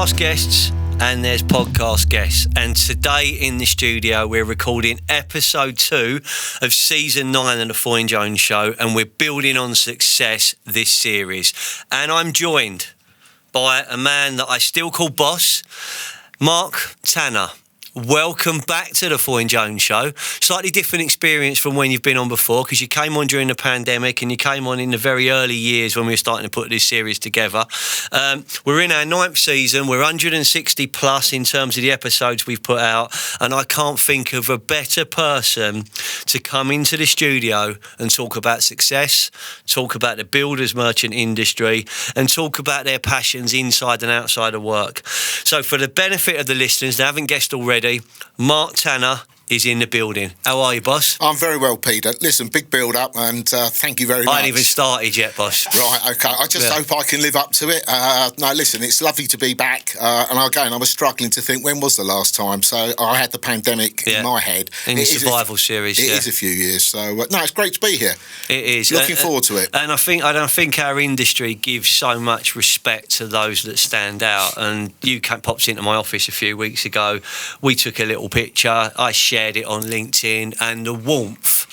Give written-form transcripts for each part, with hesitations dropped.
podcast guests and there's podcast guests. And today in the studio, we're recording episode 2 of season 9 of the Foyne Jones Show, and we're building on success this series. And I'm joined by a man that I still call boss, Mark Tanner. Welcome back to the Foyne Jones Show. Slightly different experience from when you've been on before, because you came on during the pandemic and you came on in the very early years when we were starting to put this series together. We're in our 9th season. We're 160 plus in terms of the episodes we've put out, and I can't think of a better person to come into the studio and talk about success, talk about the builders merchant industry, and talk about their passions inside and outside of work. So for the benefit of the listeners that haven't guessed already, Mark Tanner is in the building. How are you, boss? I'm very well, Peter. Listen, big build-up, and thank you very much. I ain't even started yet, boss. Right, OK. I just hope I can live up to it. No, listen, it's lovely to be back. And again, I was struggling to think when was the last time. So I had the pandemic in my head. In the survival series, It is a few years. So, no, it's great to be here. It is. Looking forward to it. And I think our industry gives so much respect to those that stand out. And you popped into my office a few weeks ago. We took a little picture. I shared it on LinkedIn, and the warmth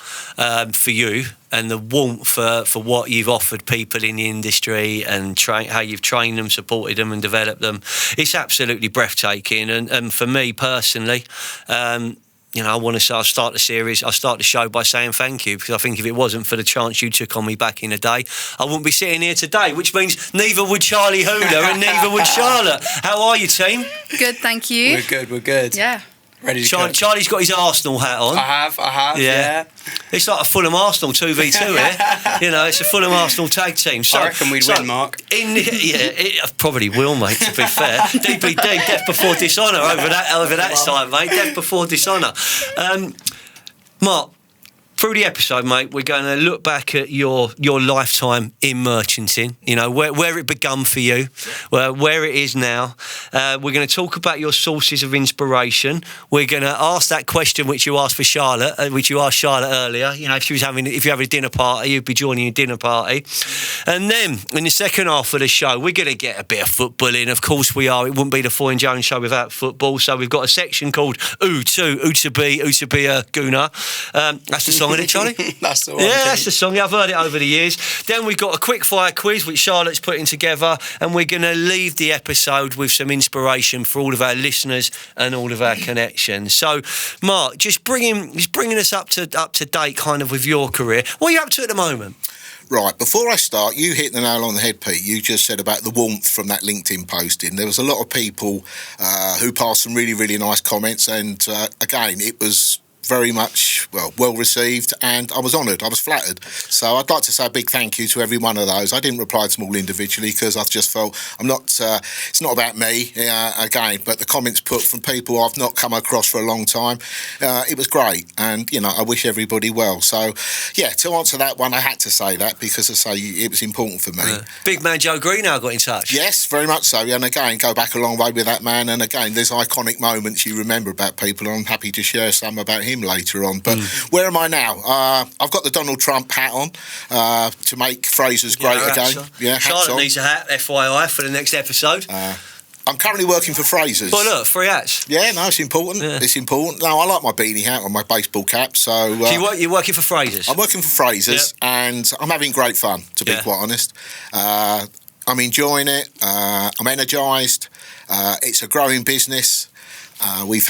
for you and the warmth for what you've offered people in the industry and how you've trained them, supported them and developed them, it's absolutely breathtaking. And for me personally, I want to say I'll start the show by saying thank you, because I think if it wasn't for the chance you took on me back in the day, I wouldn't be sitting here today, which means neither would Charlie Hooler and neither would Charlotte. How are you, team? Good, thank you. We're good. Yeah. Ready to go. Charlie's got his Arsenal hat on. I have, yeah. It's like a Fulham Arsenal 2v2 here. It's a Fulham Arsenal tag team. So, I reckon we'd win, Mark. It probably will, mate, to be fair. DBD, death before dishonour over that side, mate. Death before dishonour. Mark, through the episode, mate, we're going to look back at your lifetime in merchanting, where it begun for you, where it is now. We're going to talk about your sources of inspiration. We're going to ask that question which you asked for Charlotte, which you asked Charlotte earlier. If you're having a dinner party, you'd be joining a dinner party. And then in the second half of the show, we're going to get a bit of football in. Of course we are. It wouldn't be the Foyne Jones Show without football. So we've got a section called Who to be a Gooner. That's the song. It, Charlie? That's the one. Yeah, that's the song. Yeah, I've heard it over the years. Then we've got a quick fire quiz which Charlotte's putting together, and we're going to leave the episode with some inspiration for all of our listeners and all of our connections. So, Mark, just bringing us up to date, kind of with your career. What are you up to at the moment? Right, before I start, you hit the nail on the head, Pete. You just said about the warmth from that LinkedIn posting. There was a lot of people who passed some really, really nice comments, and again, it was very much well received, and I was honoured, I was flattered. So I'd like to say a big thank you to every one of those. I didn't reply to them all individually because I just felt it's not about me again, but the comments put from people I've not come across for a long time, it was great, and I wish everybody well. So yeah, to answer that one, I had to say that because I say it was important for me. Big man Joe Greenow got in touch. Yes, very much so, and again, go back a long way with that man, and again, there's iconic moments you remember about people, and I'm happy to share some about him later on. But where am I now? I've got the Donald Trump hat on to make Fraser's great again. Charlotte needs a hat, FYI, for the next episode. I'm currently working for Fraser's. Well, look, 3 hats. Yeah, no, it's important. Yeah. It's important. No, I like my beanie hat or my baseball cap. So you're working for Fraser's? I'm working for Fraser's, and I'm having great fun, to be quite honest. I'm enjoying it. I'm energised. It's a growing business. We've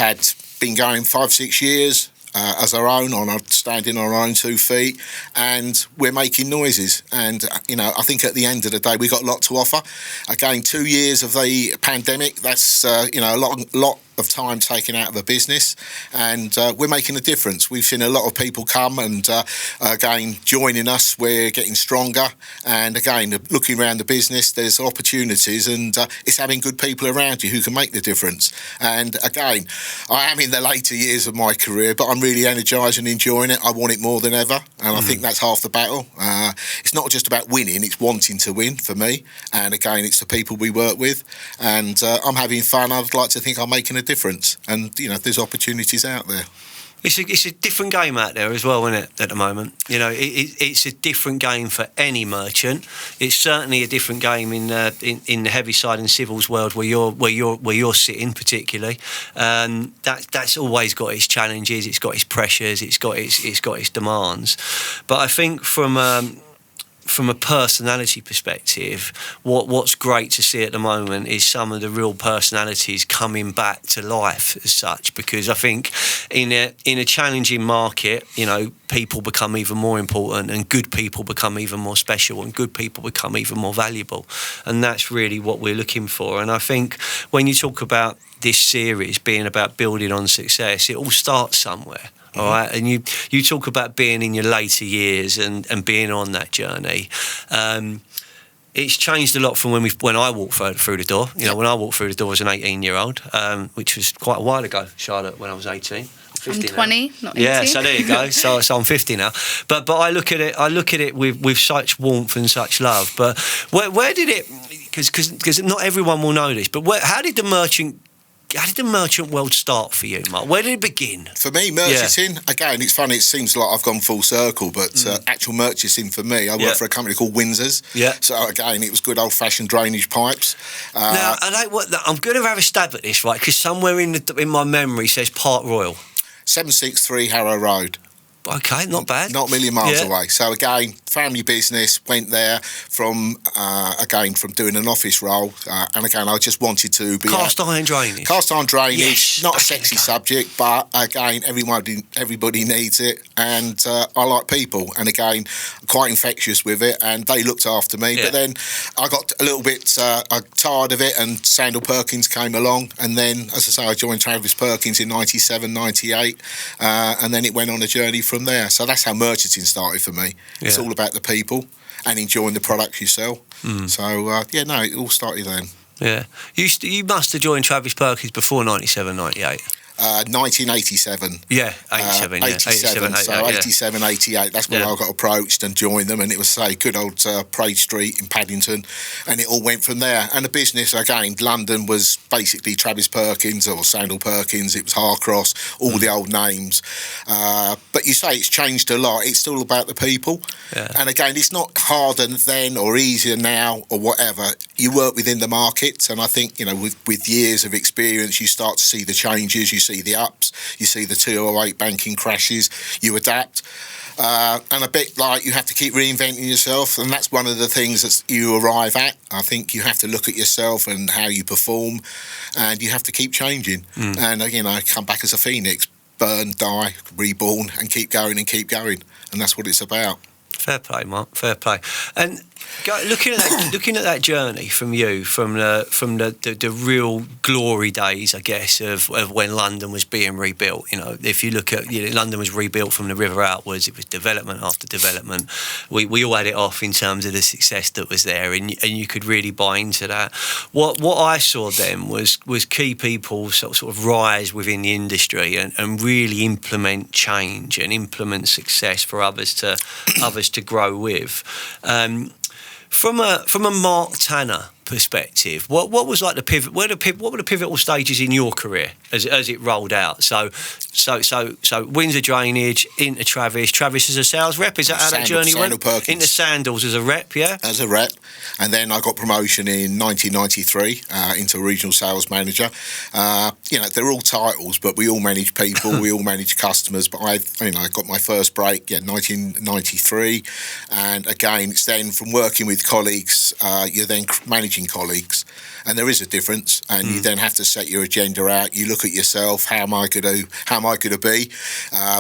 been going 5-6 years. As our own, standing on our own 2 feet, and we're making noises. And I think at the end of the day, we got a lot to offer. Again, 2 years of the pandemic. That's a lot of time taken out of the business, and we're making a difference. We've seen a lot of people come and again joining us. We're getting stronger, and again looking around the business, there's opportunities, and it's having good people around you who can make the difference. And again, I am in the later years of my career, but I'm really energised and enjoying it. I want it more than ever, and I think that's half the battle. It's not just about winning, it's wanting to win for me, and again it's the people we work with, and I'm having fun. I'd like to think I'm making a difference, and there's opportunities out there. It's a different game out there as well, isn't it? At the moment, it's a different game for any merchant. It's certainly a different game in the heavy side and civils world where you're sitting, particularly. That's always got its challenges. It's got its pressures. It's got its demands. But I think from a personality perspective, what's great to see at the moment is some of the real personalities coming back to life as such, because I think in a challenging market, people become even more important, and good people become even more special, and good people become even more valuable, and that's really what we're looking for. And I think when you talk about this series being about building on success, it all starts somewhere. All right, and you talk about being in your later years and being on that journey. It's changed a lot from when I walked through the door. When I walked through the door as an 18-year-old, which was quite a while ago, Charlotte, when I was 18. I'm 20, not 18. Yeah, so there you go. So I'm 50 now. But I look at it with such warmth and such love. But where did it? Because not everyone will know this. But how did the merchant world start for you, Mark? Where did it begin? For me, merchanting, again, it's funny, it seems like I've gone full circle, but actual merchanting for me, I worked for a company called Windsor's. Yeah. So again, it was good old-fashioned drainage pipes. Now, I'm going to have a stab at this, right? Because somewhere in my memory says Park Royal. 763 Harrow Road. Okay, not bad. Not a million miles away. So again, family business, went there from doing an office role. And again, I just wanted to be... Cast iron drainage. Cast iron drainage, yes, not a sexy subject, but again, everybody needs it. And I like people. And again, quite infectious with it. And they looked after me. Yeah. But then I got a little bit tired of it, and Sandal Perkins came along. And then, as I say, I joined Travis Perkins in 97, 98. And then it went on a journey from there. So that's how merchanting started for me. Yeah. It's all about the people and enjoying the products you sell. So it all started then. Yeah, you must have joined Travis Perkins before 97, 98. 1987. Yeah, 87. 87. So 87, 88. That's when I got approached and joined them, and it was good old Praed Street in Paddington, and it all went from there. And the business again, London was basically Travis Perkins or Sandal Perkins. It was Harcross, all the old names. But you say it's changed a lot. It's still about the people. Yeah. And again, it's not harder then or easier now or whatever. You work within the market, and I think with years of experience, you start to see the changes. You see the ups, you see the 2008 banking crashes, you adapt. And a bit like you have to keep reinventing yourself, and that's one of the things that you arrive at. I think you have to look at yourself and how you perform, and you have to keep changing. And I come back as a phoenix, burn, die, reborn, and keep going, and that's what it's about. Fair play, Mark. Fair play. And looking at that journey from you, from the real glory days, I guess, of when London was being rebuilt. If you look at London was rebuilt from the river outwards. It was development after development. We all had it off in terms of the success that was there, and you could really buy into that. What I saw then was key people sort of rise within the industry and really implement change and implement success for others to grow with. From a Mark Tanner perspective, what was like the pivot? What were the pivotal stages in your career as it rolled out? So Windsor Drainage into Travis as a sales rep. Is that how that journey went? Perkins. Into Sandals as a rep, yeah. As a rep, and then I got promotion in 1993 into regional sales manager. They're all titles, but we all manage people, we all manage customers. But I got my first break, 1993, and again, it's then from working with colleagues, you're then managing colleagues, and there is a difference, and you then have to set your agenda out. You look at yourself, how am I going to be,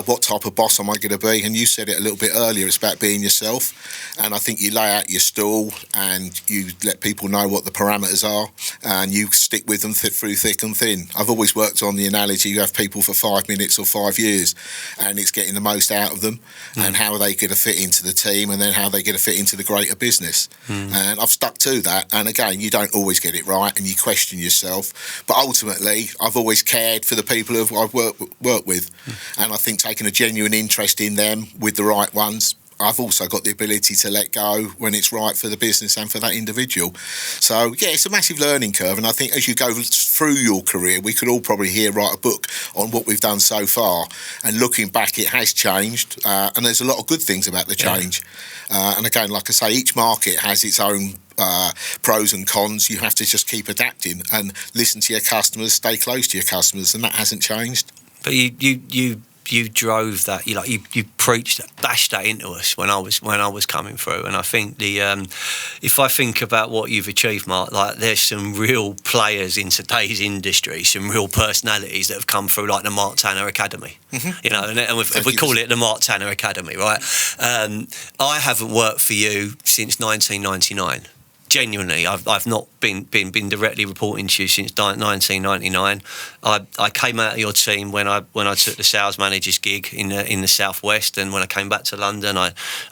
what type of boss am I going to be? And you said it a little bit earlier, it's about being yourself, and I think you lay out your stall and you let people know what the parameters are, and you stick with them through thick and thin. I've always worked on the analogy, you have people for 5 minutes or 5 years, and it's getting the most out of them, and how are they going to fit into the team, and then how are they going to fit into the greater business. And I've stuck to that, and again, you don't always get it right, and you question yourself. But ultimately, I've always cared for the people who I've worked with, and I think taking a genuine interest in them with the right ones, I've also got the ability to let go when it's right for the business and for that individual. So, yeah, it's a massive learning curve. And I think as you go through your career, we could all probably write a book on what we've done so far. And looking back, it has changed. And there's a lot of good things about the change. And again, like I say, each market has its own pros and cons. You have to just keep adapting and listen to your customers, stay close to your customers, and that hasn't changed. But you drove that. You preached that, bashed that into us when I was coming through. And I think if I think about what you've achieved, Mark, like there's some real players in today's industry, some real personalities that have come through, like the Mark Tanner Academy. Mm-hmm. And we call it the Mark Tanner Academy, right? I haven't worked for you since 1999. Genuinely, I've not been directly reporting to you since 1999. I came out of your team when I took the sales manager's gig in the southwest, and when I came back to London, I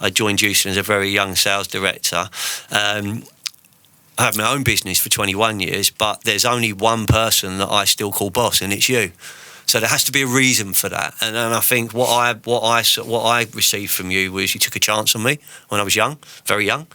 joined Houston as a very young sales director. I have my own business for 21 years, but there's only one person that I still call boss, and it's you. So there has to be a reason for that, and I think what I received from you was you took a chance on me when I was young, very young,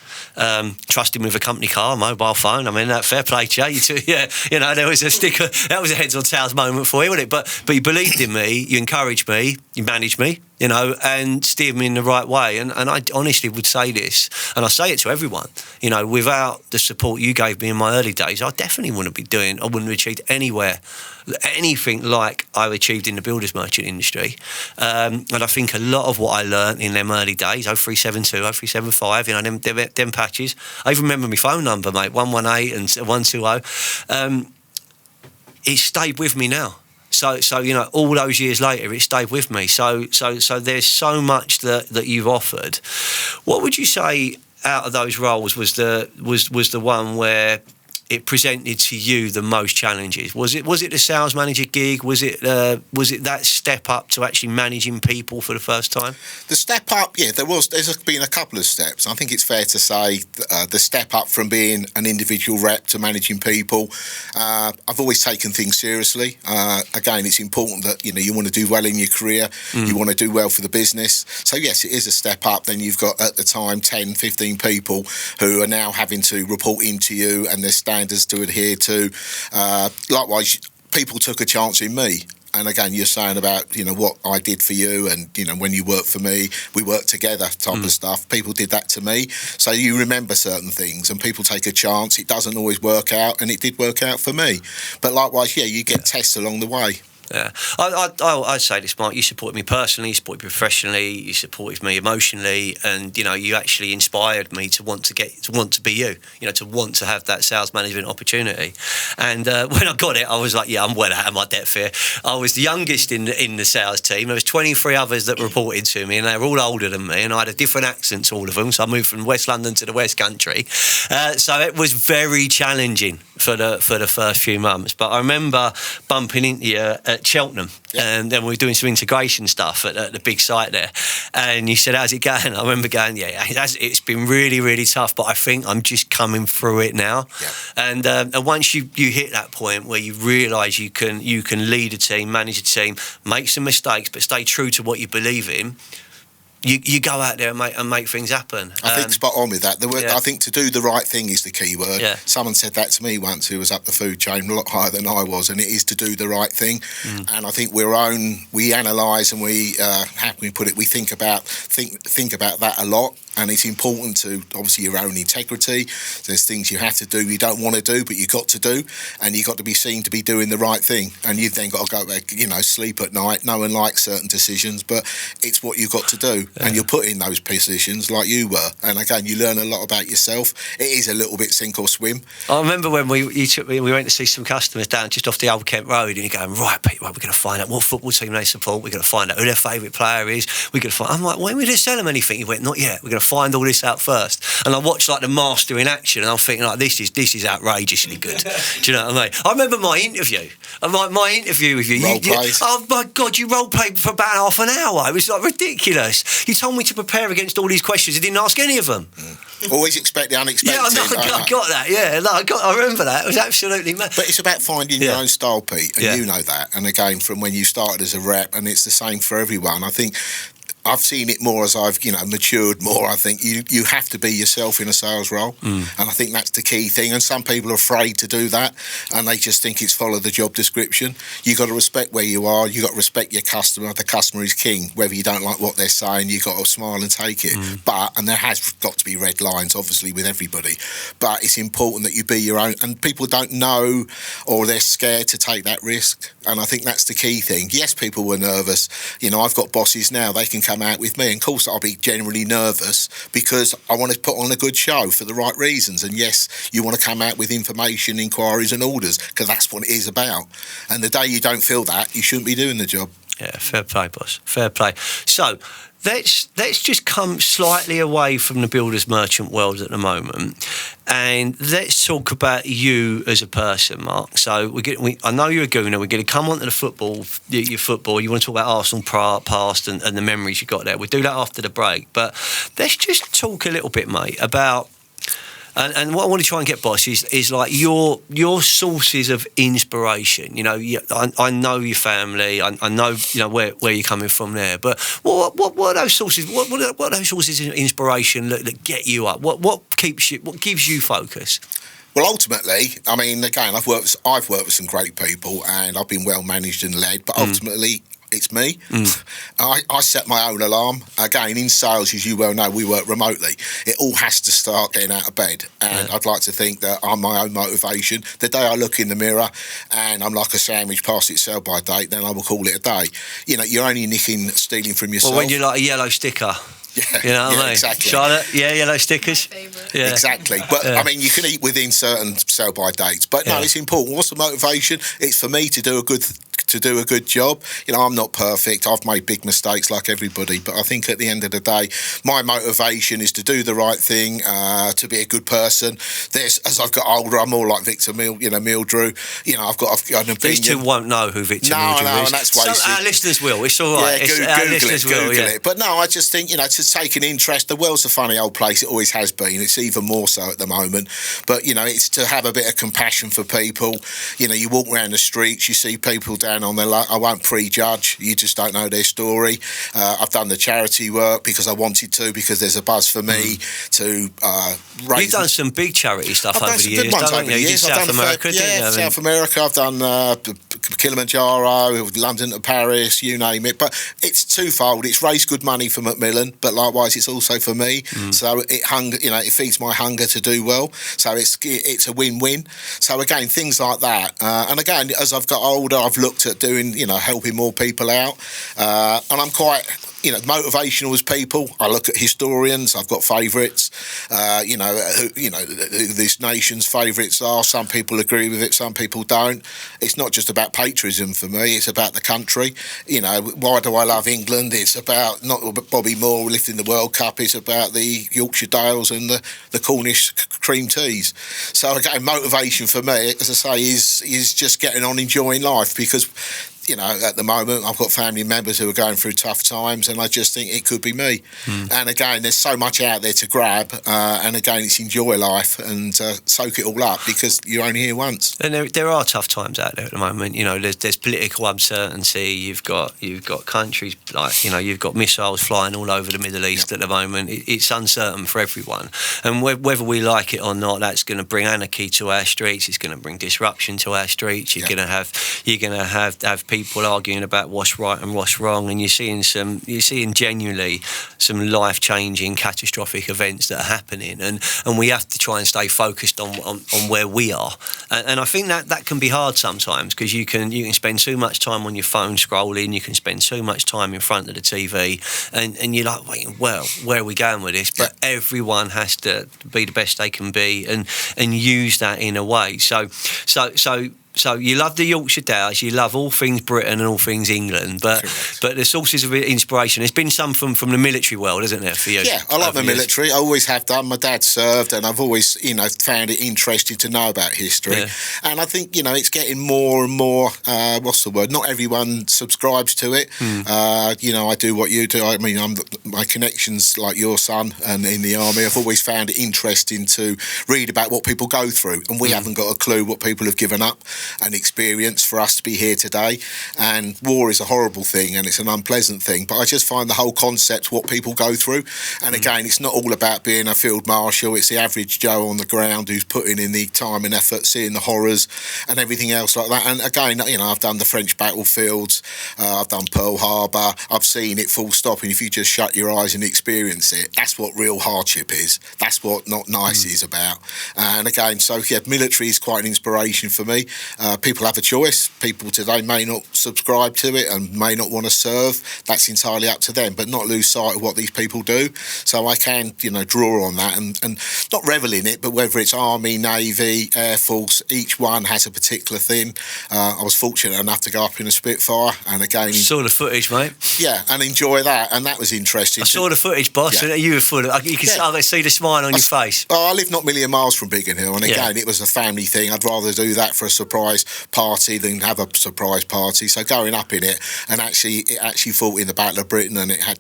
trusted me with a company car, a mobile phone. I mean, that fair play, Jay. There was a sticker. That was a heads on tails moment for you, wasn't it? But you believed in me, you encouraged me, you managed me, and steered me in the right way. And I honestly would say this, and I say it to everyone. Without the support you gave me in my early days, I definitely wouldn't have achieved anything like I achieved in the builders merchant industry. And I think a lot of what I learned in them early days, 0372, 0375, them patches. I even remember my phone number, mate, 118 and 120. It stayed with me now. So all those years later, it stayed with me. So there's so much that you've offered. What would you say out of those roles was the one where it presented to you the most challenges? Was it the sales manager gig? Was it that step up to actually managing people for the first time? The step up, yeah, there's been a couple of steps. I think it's fair to say the step up from being an individual rep to managing people. I've always taken things seriously. Again, it's important that you want to do well in your career. You want to do well for the business. So yes, it is a step up. Then you've got at the time 10, 15 people who are now having to report into you, and there's standards to adhere to. Likewise, people took a chance in me. And again, you're saying about, what I did for you, and, when you worked for me, we worked together type of stuff. People did that to me. So you remember certain things, and people take a chance. It doesn't always work out, and it did work out for me. But likewise, yeah, you get tests along the way. Yeah, I say this, Mark. You supported me personally, you supported me professionally, you supported me emotionally, and you actually inspired me to want to be you. To want to have that sales management opportunity. And when I got it, I was like, yeah, I'm well out of my depth here. I was the youngest in the sales team. There was 23 others that reported to me, and they were all older than me, and I had a different accent to all of them. So I moved from West London to the West Country. So it was very challenging for the first few months. But I remember bumping into you at Cheltenham, and then we were doing some integration stuff at the big site there, and you said, how's it going? I remember going, it's been really, really tough, but I think I'm just coming through it now. And once you hit that point where you realise you can lead a team, manage a team, make some mistakes, but stay true to what you believe in, you go out there and make things happen. I think spot on with that. I think to do the right thing is the key word. Yeah. Someone said that to me once who was up the food chain a lot higher than I was, and it is to do the right thing. And I think we analyse and we how can we put it? We think about that a lot. And it's important to, obviously, your own integrity. There's things you have to do you don't want to do, but you've got to do. And you've got to be seen to be doing the right thing. And you've then got to go back, sleep at night. No one likes certain decisions, but it's what you've got to do. Yeah. And you're put in those positions like you were. And again, you learn a lot about yourself. It is a little bit sink or swim. I remember when we went to see some customers down just off the Old Kent Road, and you're going, right, Pete, we're going to find out what football team they support. We're going to find out who their favourite player is. We're going to find. I'm like, when we just tell them anything? You went, not yet. We're going to find all this out first. And I watched the master in action, and I'm thinking this is outrageously good. Do you know what I mean? I remember my interview. My interview with you. Oh my God, you role played for about half an hour. It was ridiculous. You told me to prepare against all these questions. You didn't ask any of them. Always expect the unexpected. Yeah, I got that. Yeah, I remember that. It was absolutely mad. But it's about finding your own style, Pete, and you know that. And again, from when you started as a rep, and it's the same for everyone. I think I've seen it more as I've, matured more. I think you have to be yourself in a sales role, and I think that's the key thing. And some people are afraid to do that, and they just think it's follow the job description. You got to respect where you are. You got to respect your customer. The customer is king. Whether you don't like what they're saying, you got to smile and take it. And there has got to be red lines, obviously, with everybody. But it's important that you be your own. And people don't know, or they're scared to take that risk. And I think that's the key thing. Yes, people were nervous. I've got bosses now. They can come out with me, and of course I'll be generally nervous because I want to put on a good show for the right reasons. And yes, you want to come out with information, inquiries and orders, because that's what it is about. And the day you don't feel that, you shouldn't be doing the job. Yeah, fair play, boss. Fair play. So let's just come slightly away from the builders merchant world at the moment, and let's talk about you as a person, Mark. So I know you're a gooner. We're going to come on to the football. Your football. You want to talk about Arsenal past and the memories you got there. We'll do that after the break. But let's just talk a little bit, mate, about. And what I want to try and get, boss, is like your sources of inspiration. I know your family. I know where you're coming from there. But what are those sources? What are those sources of inspiration that get you up? What keeps you? What gives you focus? Well, ultimately, I mean, again, I've worked with some great people, and I've been well managed and led. But ultimately, it's me. I set my own alarm. Again, in sales, as you well know, we work remotely. It all has to start getting out of bed. And I'd like to think that I'm my own motivation. The day I look in the mirror and I'm like a sandwich past its sell-by date, then I will call it a day. You're only stealing from yourself. Well, when you're like a yellow sticker. Yeah, you know what I mean? Exactly. Charlotte, yellow stickers. Yeah. Exactly. But I mean, you can eat within certain sell-by dates. But no, it's important. What's the motivation? It's for me to do a good job. I'm not perfect. I've made big mistakes like everybody, but I think at the end of the day, my motivation is to do the right thing, to be a good person. As I've got older, I'm more like Victor Mildrew. I've got an opinion. These two won't know who Victor Mildrew is. And that's wasted. So our listeners will. It's all right. Google it. But no, I just think, to take an interest. The world's a funny old place. It always has been. It's even more so at the moment. But, it's to have a bit of compassion for people. You walk around the streets, you see people down on their luck. I won't prejudge. You just don't know their story. I've done the charity work because I wanted to, because there's a buzz for me to raise. You've done some big charity stuff over the years, haven't you? South America, South America. I've done Kilimanjaro, London to Paris, you name it. But it's twofold. It's raised good money for Macmillan, but likewise, it's also for me. So it feeds my hunger to do well. So it's a win-win. So again, things like that. And again, as I've got older, I've looked at doing, helping more people out. And I'm quite, motivational as people. I look at historians. I've got favourites. Who this nation's favourites are. Some people agree with it. Some people don't. It's not just about patriotism for me. It's about the country. Why do I love England? It's about not Bobby Moore lifting the World Cup. It's about the Yorkshire Dales and the Cornish cream teas. So again, motivation for me, as I say, is just getting on, enjoying life, because at the moment I've got family members who are going through tough times, and I just think it could be me. And again, there's so much out there to grab, and again, it's enjoy life and soak it all up, because you're only here once. And there are tough times out there at the moment. There's political uncertainty. You've got countries like you've got missiles flying all over the Middle East at the moment. It's uncertain for everyone, and whether we like it or not, that's going to bring anarchy to our streets. It's going to bring disruption to our streets. You're going to have people arguing about what's right and what's wrong, and you're seeing genuinely some life-changing, catastrophic events that are happening, and we have to try and stay focused on where we are. And I think that can be hard sometimes, because you can spend too much time on your phone scrolling, you can spend too much time in front of the TV, and you're like, well, where are we going with this? But everyone has to be the best they can be and use that in a way. So you love the Yorkshire Dales, you love all things Britain and all things England, but the sources of inspiration, there's been some from the military world, isn't there, for you? Yeah, I like the military. I always have done. My dad served, and I've always, found it interesting to know about history. Yeah. And I think, it's getting more and more, what's the word? Not everyone subscribes to it. I do what you do. I mean, I'm my connections, like your son, and in the army, I've always found it interesting to read about what people go through, and we haven't got a clue what people have given up and experienced for us to be here today. And war is a horrible thing, and it's an unpleasant thing, but I just find the whole concept what people go through. And again, it's not all about being a field marshal. It's the average Joe on the ground who's putting in the time and effort, seeing the horrors and everything else like that. And again, I've done the French battlefields, I've done Pearl Harbor, I've seen it full stop. And if you just shut your eyes and experience it, that's what real hardship is. That's what not nice is about. And again, so yeah, military is quite an inspiration for me. People have a choice. People today may not subscribe to it and may not want to serve. That's entirely up to them, but not lose sight of what these people do. So I can, draw on that and not revel in it, but whether it's Army, Navy, Air Force, each one has a particular thing. I was fortunate enough to go up in a Spitfire, and again, saw the footage, mate. Yeah, and enjoy that, and that was interesting. I saw the footage, boss. Yeah. You were full of. You can see the smile on your face. I live not a million miles from Biggin Hill, and again, it was a family thing. I'd rather do that for a surprise party than have a surprise party. So going up in it, and it actually fought in the Battle of Britain, and it had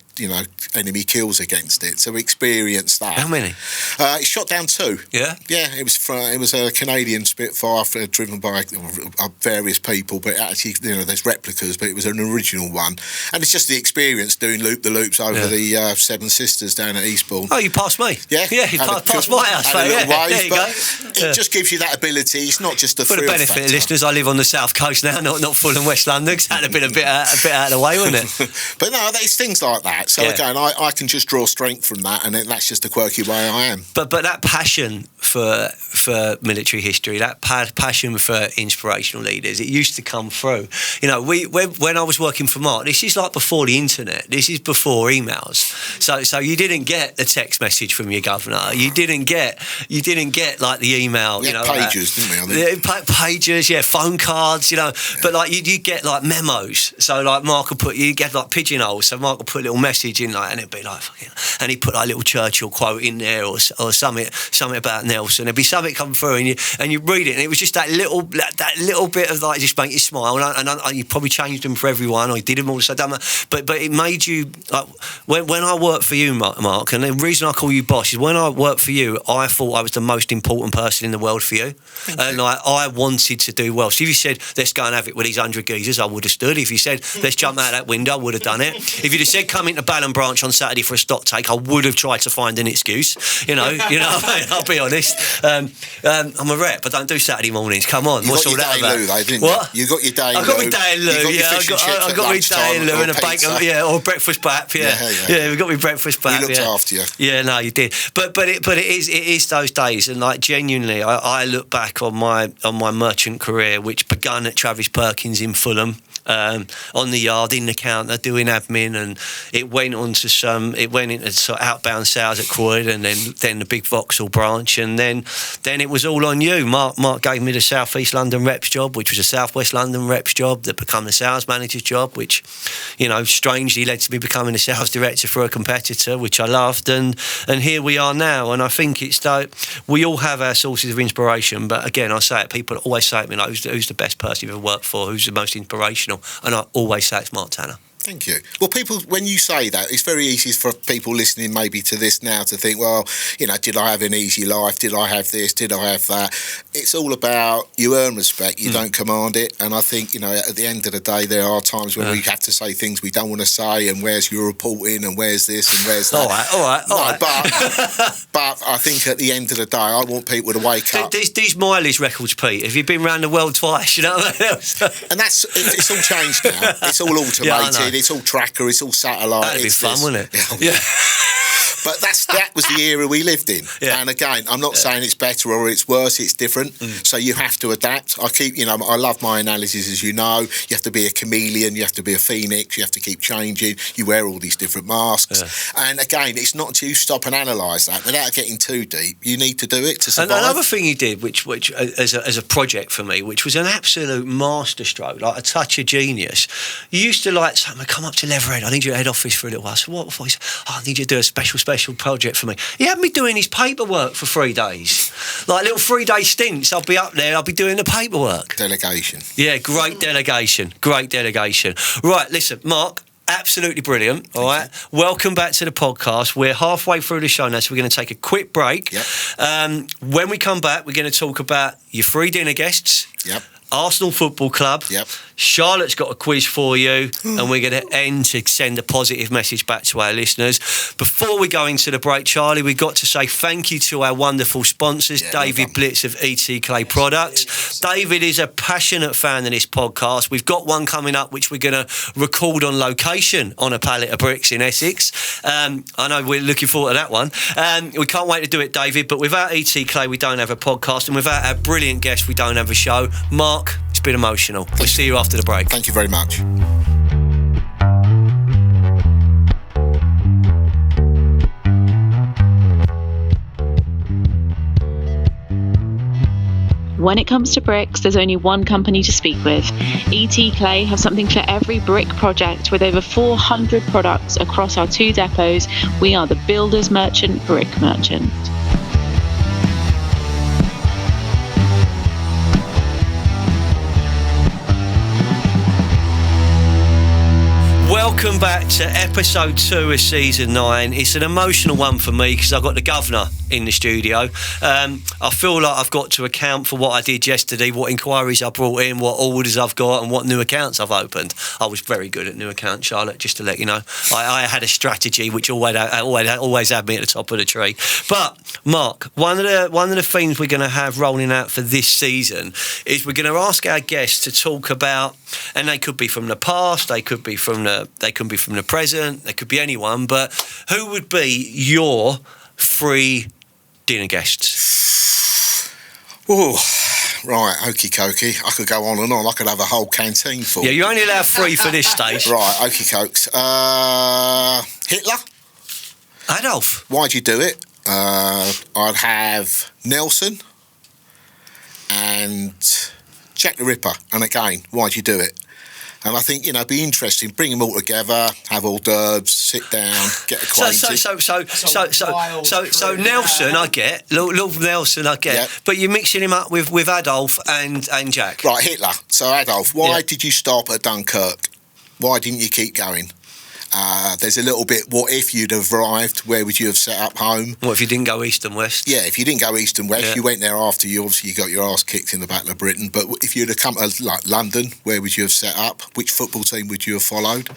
enemy kills against it. So we experienced that. How many? It shot down 2. Yeah. Yeah, it was a Canadian Spitfire driven by various people, but actually there's replicas, but it was an original one, and it's just the experience doing loop-the-loops over the Seven Sisters down at Eastbourne. Oh, you passed me. Yeah, you passed my house. There you go. It just gives you that ability. It's not just a for the benefit of listeners, I live on the south coast now, not Fulham, West London. Cause that'd have been a bit out of the way, wouldn't it? But no, it's things like that. So again, I can just draw strength from that, and that's just the quirky way I am. But that passion for military history, that passion for inspirational leaders, it used to come through. When I was working for Mark, this is like before the internet. This is before emails. So you didn't get a text message from your governor. You didn't get like the email. Pages, didn't we? Pages, phone cards. But like you get like memos. So like Mark would you get like pigeonholes. So Mark would put a little message in, like, and it'd be like, and he'd put like a little Churchill quote in there or something about Nelson. There'd be something come through, and you read it, and it was just that little bit of like just make you smile. And you probably changed them for everyone, or you did them all so dumb. But it made you like when I worked for you, Mark, and the reason I call you boss is when I worked for you, I thought I was the most important person in the world for you, and like I wanted to do well. So if you said let's go and have it with these 100 geezers, I would have stood. If you said let's jump out that window, I would have done it. If you'd have said come into Ballon Branch on Saturday for a stock take, I would have tried to find an excuse. I'll be honest. I'm a rep. I don't do Saturday mornings. Come on, what's all that about? Lou, didn't what? You got your day in I got my day in Lou. I got my day in Lou and a bacon. Yeah, or breakfast bap. Yeah, we got my breakfast bap. We looked after you. Yeah, no, you did. But it is those days, and like genuinely, I look back on my merchant career, which began at Travis Perkins in Fulham. On the yard, in the counter, doing admin, and it went into sort of outbound sales at Croyd, and then the big Vauxhall branch, and then it was all on you. Mark gave me the South East London reps job, which was a South West London reps job that became the sales manager's job, which strangely led to me becoming a sales director for a competitor, which I loved, and here we are now. And I think it's that we all have our sources of inspiration, but again, I say it, people always say to me, like, who's the best person you've ever worked for, who's the most inspirational, and I always say it's Mark Tanner. Thank you. Well, people, when you say that, it's very easy for people listening maybe to this now to think, well, did I have an easy life? Did I have this? Did I have that? It's all about you earn respect, you don't command it. And I think, at the end of the day, there are times when we have to say things we don't want to say, and where's your reporting, and where's this, and where's that. All right. But I think at the end of the day, I want people to wake up. These mileage records, Pete, have you been around the world twice? You know what I mean? And it's all changed now. It's all automated. It's all tracker, it's all satellite. That'd be fun, wouldn't it? Yeah. But that was the era we lived in. Yeah. And again, I'm not saying it's better or it's worse, it's different. So you have to adapt. I love my analysis, as you know. You have to be a chameleon, you have to be a phoenix, you have to keep changing. You wear all these different masks. Yeah. And again, it's not to stop and analyse that without getting too deep. You need to do it to survive. And another thing you did, which as a project for me, which was an absolute masterstroke, like a touch of genius. You used to come up to Leatherhead, I need you at head office for a little while. So what? He said, I need you to do a special project for me. He had me doing his paperwork for 3 days. Like little 3-day stints. I'll be up there, I'll be doing the paperwork. Delegation. Yeah, great delegation. Right, listen, Mark, absolutely brilliant. All right. Welcome back to the podcast. We're halfway through the show now, so we're going to take a quick break. Yep. When we come back, we're going to talk about your free dinner guests. Yep. Arsenal Football Club. Yep. Charlotte's got a quiz for you, and we're going to end to send a positive message back to our listeners. Before we go into the break, Charlie, we've got to say thank you to our wonderful sponsors, David Blitz of ET Clay Products. David is a passionate fan of this podcast. We've got one coming up which we're going to record on location on a pallet of bricks in Essex. I know we're looking forward to that one. We can't wait to do it, David, but without ET Clay, we don't have a podcast, and without our brilliant guest, we don't have a show. Mark, it's been emotional. We'll see you after the break. Thank you very much. When it comes to bricks, there's only one company to speak with. ET Clay have something for every brick project. With over 400 products across our 2 depots, we are the builder's merchant, brick merchant. Welcome back to episode 2 of season 9. It's an emotional one for me because I've got the governor in the studio. I feel like I've got to account for what I did yesterday, what inquiries I brought in, what orders I've got, and what new accounts I've opened. I was very good at new accounts, Charlotte, just to let you know. I had a strategy which always had me at the top of the tree. But Mark, one of the things we're going to have rolling out for this season is we're going to ask our guests to talk about, and they could be from the past, they could be from the present, they could be anyone, but who would be your free dinner guests? Oh, right, okie dokie. I could go on and on. I could have a whole canteen full. Yeah, you only allow 3 for this stage. Right, okie dokes. Hitler. Adolf. Why'd you do it? I'd have Nelson and Jack the Ripper. And again, why'd you do it? And I think, it'd be interesting. Bring them all together, have hors d'oeuvres, sit down, get acquainted. So Nelson, I get. Lord Nelson, I get. Yep. But you're mixing him up with Adolf and Jack. Right, Hitler. So Adolf, why did you stop at Dunkirk? Why didn't you keep going? There's a little bit, what if you'd have arrived, where would you have set up home? What if you didn't go east and west? Yeah, if you didn't go east and west, you went there after you got your ass kicked in the Battle of Britain. But if you'd have come to London, where would you have set up? Which football team would you have followed?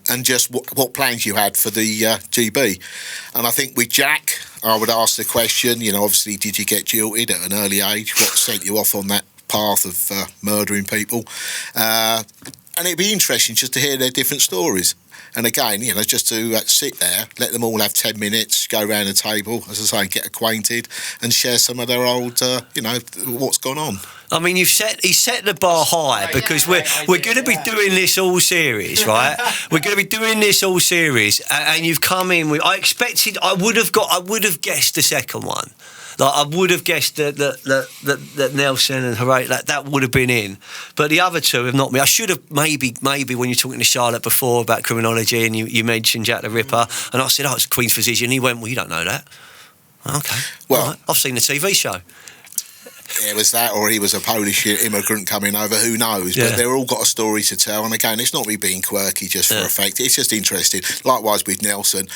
And just what plans you had for the GB. And I think with Jack, I would ask the question, obviously, did you get jilted at an early age? What sent you off on that path of murdering people? And it'd be interesting just to hear their different stories. And again, just to sit there, let them all have 10 minutes, go around the table, as I say, get acquainted and share some of their old, what's gone on. I mean, he set the bar high because we're going to be doing this all series, right? We're going to be doing this all series, and you've come in with. I would have guessed the second one. Like, I would have guessed that Nelson and Hooray, that would have been in. But the other two have not been. I should have maybe when you're talking to Charlotte before about criminology and you mentioned Jack the Ripper, and I said, it's a Queen's physician. And he went, well, you don't know that. Okay. Well, right. I've seen the TV show. It was that, or he was a Polish immigrant coming over, who knows? But they've all got a story to tell. And again, it's not me being quirky just for effect. It's just interesting. Likewise with Nelson,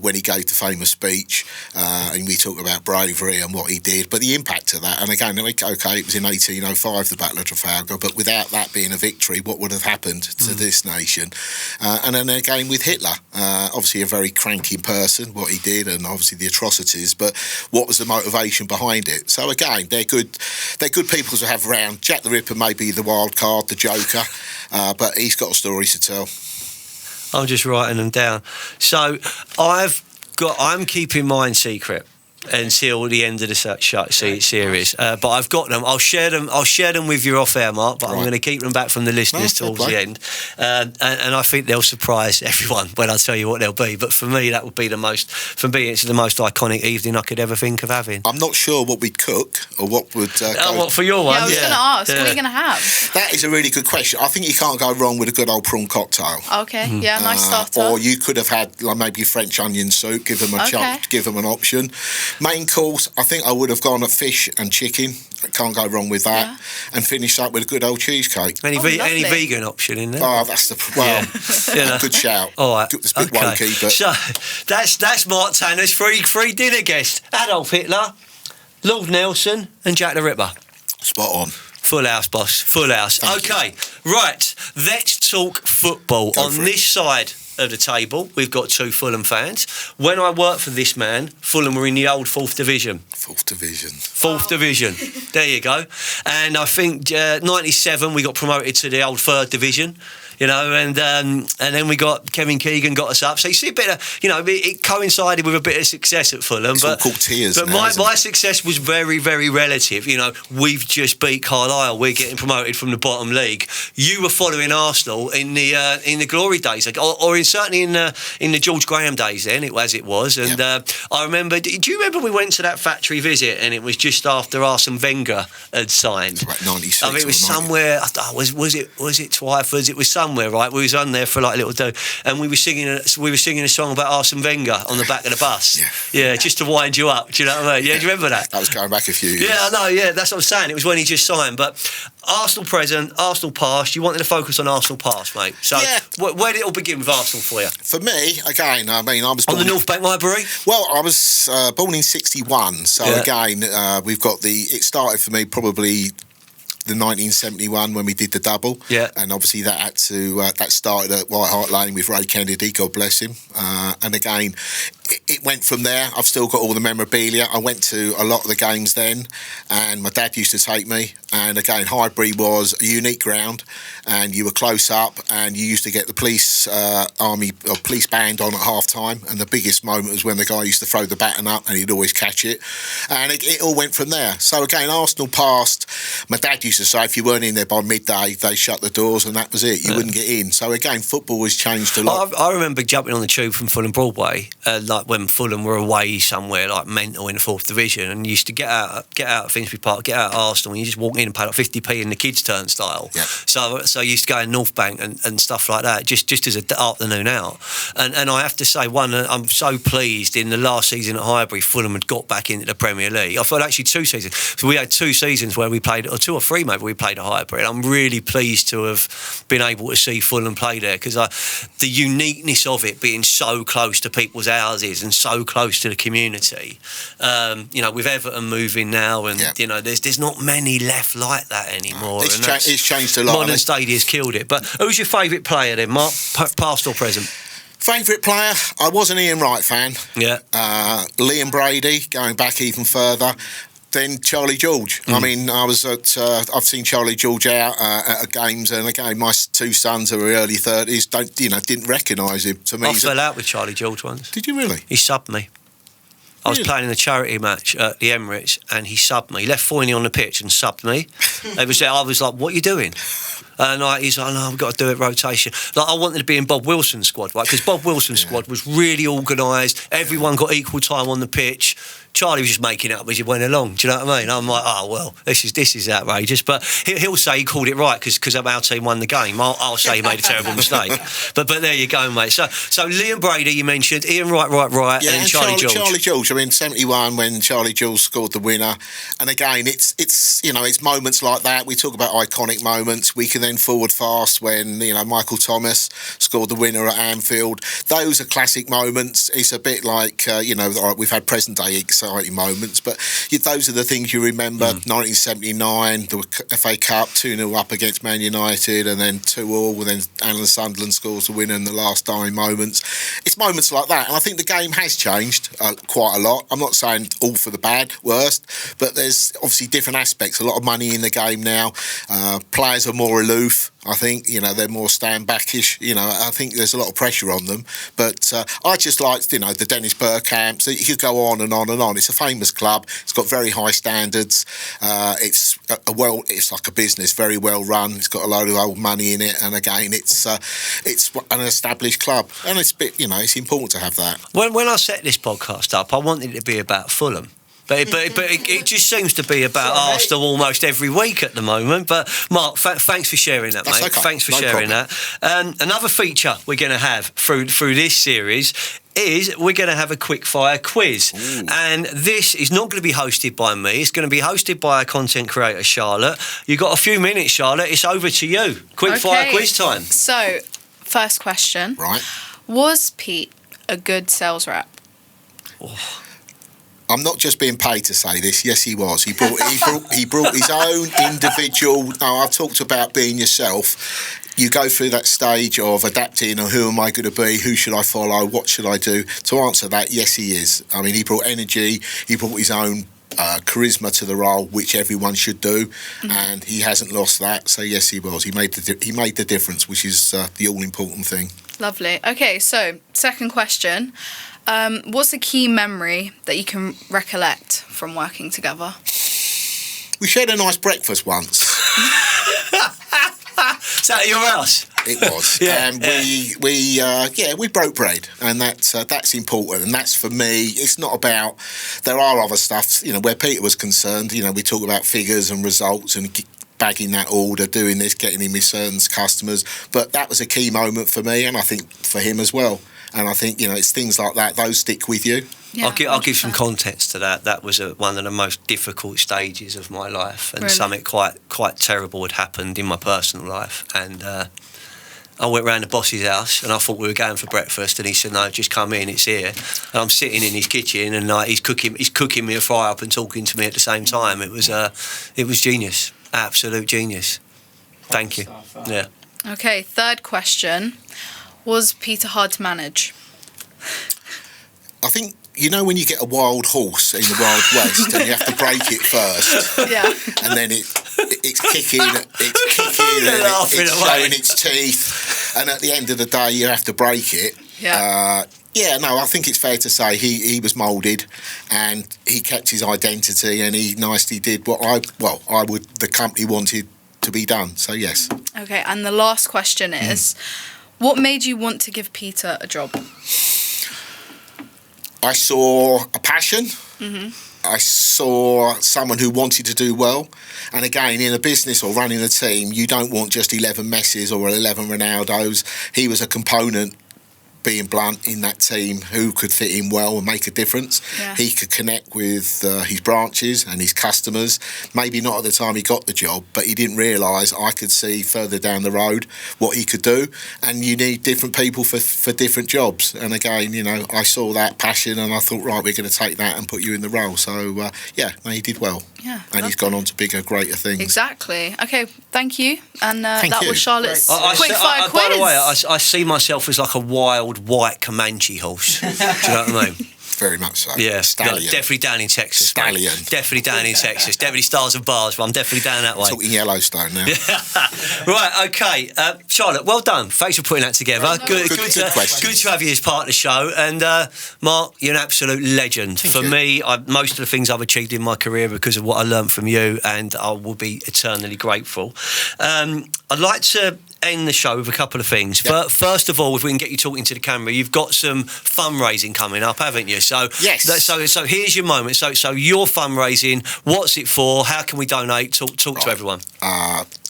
when he gave the famous speech, and we talk about bravery and what he did, but the impact of that. And again, okay, it was in 1805, the Battle of Trafalgar, but without that being a victory, what would have happened to this nation? And then again with Hitler, obviously a very cranky person, what he did, and obviously the atrocities, but what was the motivation behind it? So again, they're good people to have around. Jack the Ripper may be the wild card, the Joker, but he's got a story to tell. I'm just writing them down. So I'm keeping mine secret until the end of the series. But I've got them. I'll share them with you off air, Mark. But I'm going to keep them back from the listeners towards the end. And I think they'll surprise everyone when I tell you what they'll be. But for me, that would be the most. For me, it's the most iconic evening I could ever think of having. I'm not sure what we'd cook or what would. What for your one? Yeah, I was going to ask. What are you going to have? That is a really good question. I think you can't go wrong with a good old prawn cocktail. Okay, yeah, nice starter. Or you could have had maybe French onion soup. Give them an option. Main course, I think I would have gone a fish and chicken. Can't go wrong with that. Yeah. And finish up with a good old cheesecake. Any lovely. vegan option in there? Oh, that's a good shout. All right. It's a bit wonky, but... So, that's Mark Tanner's free dinner guest. Adolf Hitler, Lord Nelson and Jack the Ripper. Spot on. Full house, boss. Full house. Okay, right. Let's talk football. On this side of the table, we've got two Fulham fans. When I worked for this man, Fulham were in the old 4th Division. 4th Division. 4th Division. There you go. And I think 97 we got promoted to the old 3rd Division. You know, and then we got Kevin Keegan got us up. So you see a bit of, you know, it coincided with a bit of success at Fulham. It's all called tears. But my success was very, very relative. You know, we've just beat Carlisle. We're getting promoted from the bottom league. You were following Arsenal in the glory days, or certainly in the George Graham days. Then it was, and I remember. Do you remember we went to that factory visit, and it was just after Arsene Wenger had signed? About 96. I mean, it was somewhere. Was it Twyford's? It was somewhere, right? We was on there for like a little do, and we were singing a song about Arsene Wenger on the back of the bus. Yeah, just to wind you up. Do you know what I mean? Yeah, do you remember that? That was going back a few years. Yeah, I know. Yeah, that's what I'm saying. It was when he just signed. But Arsenal present, Arsenal past. You wanted to focus on Arsenal past, mate. So where did it all begin with Arsenal for you? For me, again, I mean, I was born on the North Bank Library. Well, I was born in '61, so again, we've got it started for me probably the 1971 when we did the double, and obviously that started at White Hart Lane with Ray Kennedy, God bless him, and again it went from there. I've still got all the memorabilia. I went to a lot of the games then, and my dad used to take me, and again Highbury was a unique ground, and you were close up, and you used to get the police police band on at half time, and the biggest moment was when the guy used to throw the baton up and he'd always catch it, and it all went from there. So again, Arsenal past, my dad used to say if you weren't in there by midday they shut the doors and that was it, you wouldn't get in. So again, football has changed a lot. I remember jumping on the tube from Fulham Broadway like when Fulham were away somewhere like mental in the 4th Division, and you used to get out of Finsbury Park, get out of Arsenal, and you just walk in and pay like 50p in the kids' turnstile. So I used to go in North Bank and stuff like that, just as an afternoon out. And I have to say, I'm so pleased in the last season at Highbury, Fulham had got back into the Premier League. I thought actually 2 seasons. So we had 2 seasons where we played, or 2 or 3 maybe, we played at Highbury. And I'm really pleased to have been able to see Fulham play there, because the uniqueness of it being so close to people's houses and so close to the community. You know, with Everton moving now, and you know, there's not many left like that anymore. It's changed a lot. Modern Stadium's killed it. But who's your favourite player then, Mark? Past or present? Favourite player? I was an Ian Wright fan. Yeah. Liam Brady, going back even further. Then Charlie George. I mean, I've seen Charlie George out at games, and again, my 2 sons are early 30s. Didn't recognise him. To me, I fell out with Charlie George once. Did you really? He subbed me. I was playing in a charity match at the Emirates, and he subbed me. He left Foyne on the pitch and subbed me. I was like, "What are you doing?" And he's like, "No, I've got to do it rotation." Like, I wanted to be in Bob Wilson's squad, right? Because Bob Wilson's squad was really organised. Everyone got equal time on the pitch. Charlie was just making it up as he went along. Do you know what I mean? I'm like, oh well, this is outrageous. But he'll say he called it right because our team won the game. I'll say he made a terrible mistake. But there you go, mate. So Liam Brady, you mentioned, Ian Wright, and then Charlie George. Charlie George. I mean, 71 when Charlie George scored the winner. And again, it's moments like that. We talk about iconic moments. We can then forward fast when Michael Thomas scored the winner at Anfield. Those are classic moments. It's a bit like we've had present day exciting moments, but those are the things you remember. 1979, the FA Cup, 2-0 up against Man United, and then 2-2, and then Alan Sunderland scores the winner in the last dying moments. It's moments like that, and I think the game has changed quite a lot. I'm not saying all for the bad, worst, but there's obviously different aspects. A lot of money in the game now. Players are more aloof. I think, they're more stand-backish. I think there's a lot of pressure on them. But I just liked, the Dennis Bergkamps. You could go on and on and on. It's a famous club. It's got very high standards. It's like a business, very well run. It's got a load of old money in it. And again, it's an established club. And it's it's important to have that. When I set this podcast up, I wanted it to be about Fulham. But it just seems to be about Arsenal almost every week at the moment. But Mark, thanks for sharing that, mate. Okay. Thanks for sharing that. Another feature we're going to have through this series is we're going to have a quick fire quiz. Ooh. And this is not going to be hosted by me. It's going to be hosted by our content creator, Charlotte. You've got a few minutes, Charlotte. It's over to you. Quick fire quiz time. So, first question. Right. Was Pete a good sales rep? Oh. I'm not just being paid to say this. Yes, he was. He brought his own individual. No, I've talked about being yourself. You go through that stage of adapting, or who am I going to be? Who should I follow? What should I do? To answer that, yes, he is. I mean, he brought energy. He brought his own charisma to the role, which everyone should do, and he hasn't lost that. So yes, he was. He made the difference, which is the all important thing. Lovely. Okay, so second question. What's a key memory that you can recollect from working together? We shared a nice breakfast once. Is that at your house? It was. Yeah, and we broke bread, and that's important. And that's, for me, it's not about. There are other stuff, where Peter was concerned. We talk about figures and results and bagging that order, doing this, getting him his certain customers. But that was a key moment for me, and I think for him as well. And I think, it's things like that, those stick with you. Yeah, I'll give some context to that. That was one of the most difficult stages of my life, and really? Something quite terrible had happened in my personal life. And I went round the boss's house, and I thought we were going for breakfast, and he said, "No, just come in, it's here." And I'm sitting in his kitchen, and he's cooking me a fry up and talking to me at the same time. It was genius, absolute genius. Thank you. Yeah. Okay, third question. Was Peter hard to manage? I think, when you get a wild horse in the Wild West and you have to break it first. Yeah. And then it's kicking, and it's showing its teeth. And at the end of the day, you have to break it. Yeah. I think it's fair to say he was moulded, and he kept his identity, and he nicely did what the company wanted to be done. So, yes. Okay, and the last question is, what made you want to give Peter a job? I saw a passion. Mm-hmm. I saw someone who wanted to do well. And again, in a business or running a team, you don't want just 11 Messis or 11 Ronaldos. He was a component, being blunt, in that team who could fit in well and make a difference. Yeah. He could connect with his branches and his customers. Maybe not at the time he got the job, but he didn't realise I could see further down the road what he could do. And you need different people for different jobs. And again, I saw that passion, and I thought, right, we're going to take that and put you in the role. So, he did well. Yeah, and he's gone on to bigger, greater things. Exactly. Okay, thank you. And Thank that you. was Charlotte's quickfire quiz. By the way, I see myself as like a wild white Comanche horse. Do you know what I mean? Very much so. Yeah, Stallion. No, definitely down in Texas. Stallion. Mate. Definitely down in Texas. Definitely stars and bars, but I'm definitely down that way. Talking Yellowstone now. Right, okay. Charlotte, well done. Thanks for putting that together. Good to have you as part of the show. And Mark, you're an absolute legend. Thank for you. me, most of the things I've achieved in my career because of what I learned from you, and I will be eternally grateful. I'd like to end the show with a couple of things. Yep. But first of all, if we can get you talking to the camera, you've got some fundraising coming up, haven't you? So yes. So here's your moment. So your fundraising, what's it for? How can we donate? Talk to everyone.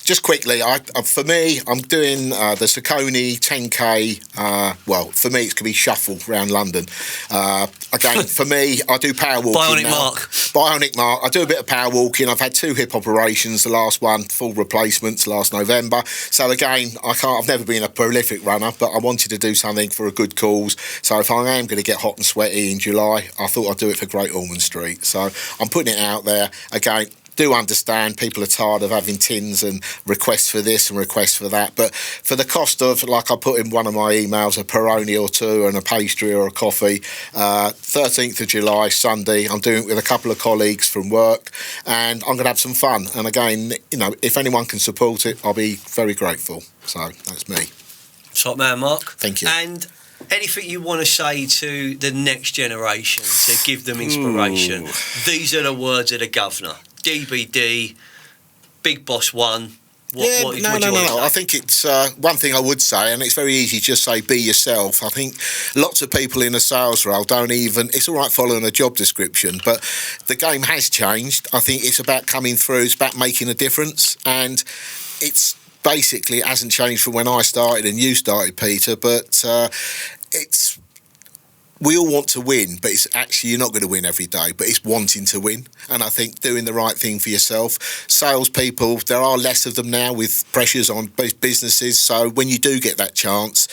Just quickly, for me, I'm doing the Saucony 10K. For me, it's going to be shuffle around London. Again, for me, I do power walking Bionic Mark. I do a bit of power walking. I've had 2 hip operations. The last one, full replacements last November. So again, I've never been a prolific runner, but I wanted to do something for a good cause. So if I am going to get hot and sweaty in July, I thought I'd do it for Great Ormond Street. So I'm putting it out there. Again, do understand people are tired of having tins and requests for this and requests for that, but for the cost of, like I put in one of my emails, a Peroni or 2 and a pastry or a coffee, 13th of July, Sunday, I'm doing it with a couple of colleagues from work, and I'm going to have some fun. And again, if anyone can support it, I'll be very grateful. So that's me. Top man, Mark. Thank you. And anything you want to say to the next generation to give them inspiration? These are the words of the governor. DBD, Big Boss 1. No. I think it's one thing I would say, and it's very easy to just say be yourself. I think lots of people in a sales role it's all right following a job description, but the game has changed. I think it's about coming through, it's about making a difference, and it hasn't changed from when I started and you started, Peter, but it's we all want to win, but it's actually, you're not going to win every day, but it's wanting to win. And I think doing the right thing for yourself. Salespeople, there are less of them now with pressures on businesses. So when you do get that chance,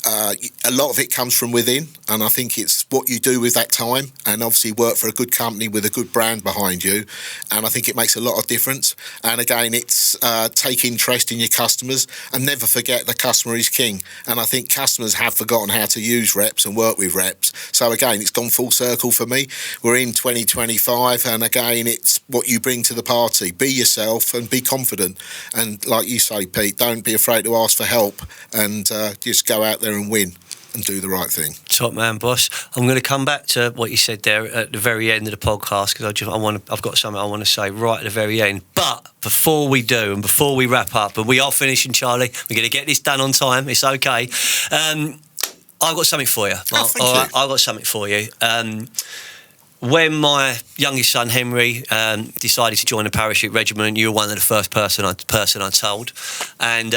a lot of it comes from within. And I think it's what you do with that time, and obviously work for a good company with a good brand behind you. And I think it makes a lot of difference. And again, it's take interest in your customers and never forget the customer is king. And I think customers have forgotten how to use reps and work with reps. So again, it's gone full circle for me. We're in 2025, and again, it's what you bring to the party. Be yourself and be confident. And like you say, Pete, don't be afraid to ask for help, and just go out there and win and do the right thing. Top man, boss. I'm going to come back to what you said there at the very end of the podcast, because I've got something I want to say right at the very end. But before we do, and before we wrap up, and we are finishing, Charlie, we're going to get this done on time. It's okay. I've got something for you. Thank you. I've got something for you. When my youngest son Henry decided to join the parachute regiment, you were one of the first person I told, and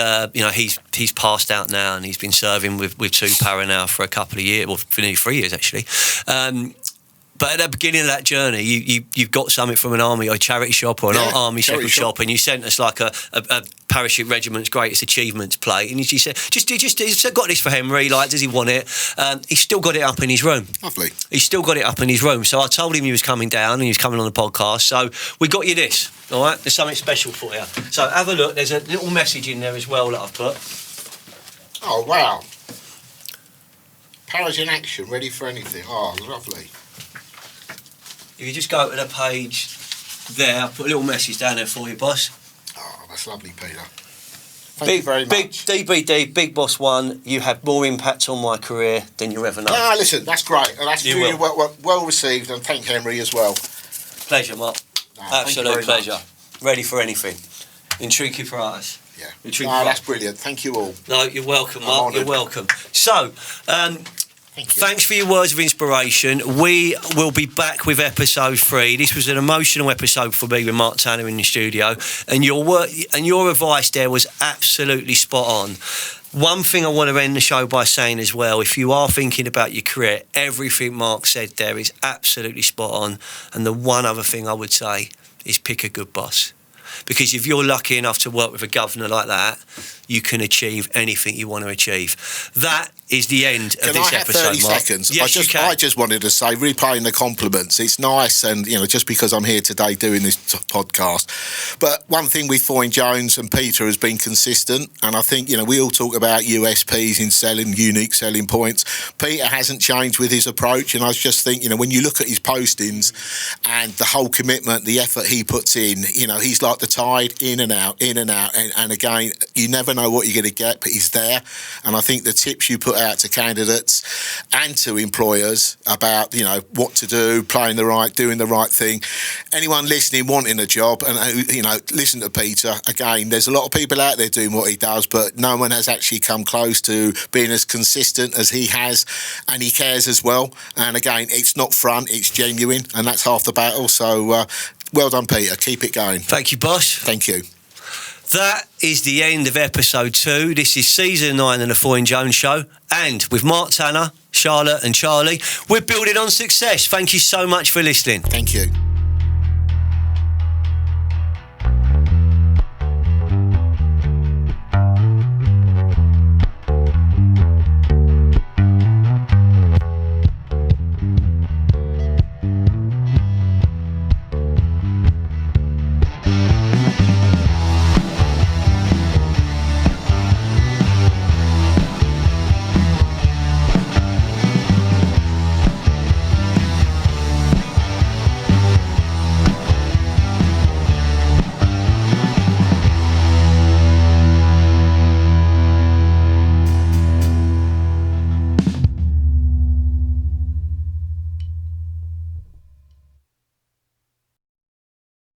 he's passed out now, and he's been serving with 2 para now for a couple of years, well, for nearly 3 years actually. But at the beginning of that journey, you've got something from an army or charity shop or an army shepherd shop, and you sent us like a parachute regiment's greatest achievements plate, and you said, just got this for Henry. Like, does he want it? He's still got it up in his room. Lovely. He's still got it up in his room. So I told him he was coming down and he was coming on the podcast. So we got you this. All right, there's something special for you. So have a look. There's a little message in there as well that I've put. Oh wow! Paras in action, ready for anything. Oh, lovely. If you just go to the page there, I'll put a little message down there for you, boss. Oh, that's lovely, Peter. Thank you very much. Big DBD, Big Boss 1, you had more impact on my career than you ever know. Ah, listen, that's great. And that's really well received, and thank Henry as well. Pleasure, Mark. Absolute pleasure. Ready for anything. Intrigue for us. Yeah. That's brilliant. Thank you all. No, you're welcome, Mark. You're welcome. So, thank you. Thanks for your words of inspiration. We will be back with episode 3. This was an emotional episode for me with Mark Tanner in the studio, and your advice there was absolutely spot on. One thing I want to end the show by saying as well, if you are thinking about your career, everything Mark said there is absolutely spot on. And the one other thing I would say is pick a good boss. Because if you're lucky enough to work with a governor like that, you can achieve anything you want to achieve. That is the end of this episode, Mark. 30 seconds? Yes, you can. I just wanted to say, repaying the compliments, it's nice, and just because I'm here today doing this podcast. But one thing with Foyne Jones and Peter has been consistent, and I think we all talk about USPs in selling, unique selling points. Peter hasn't changed with his approach, and I just think when you look at his postings and the whole commitment, the effort he puts in, he's like the tide, in and out, and again, you never know what you're going to get, but he's there. And I think the tips you put out to candidates and to employers about what to do, doing the right thing. Anyone listening wanting a job, and listen to Peter. Again, there's a lot of people out there doing what he does, but no one has actually come close to being as consistent as he has, and he cares as well. And again, it's not front, it's genuine, and that's half the battle. So well done, Peter. Keep it going. Thank you, boss. Thank you. That is the end of episode 2. This is season 9 of the Foyne Jones Show. And with Mark Tanner, Charlotte and Charlie, we're building on success. Thank you so much for listening. Thank you.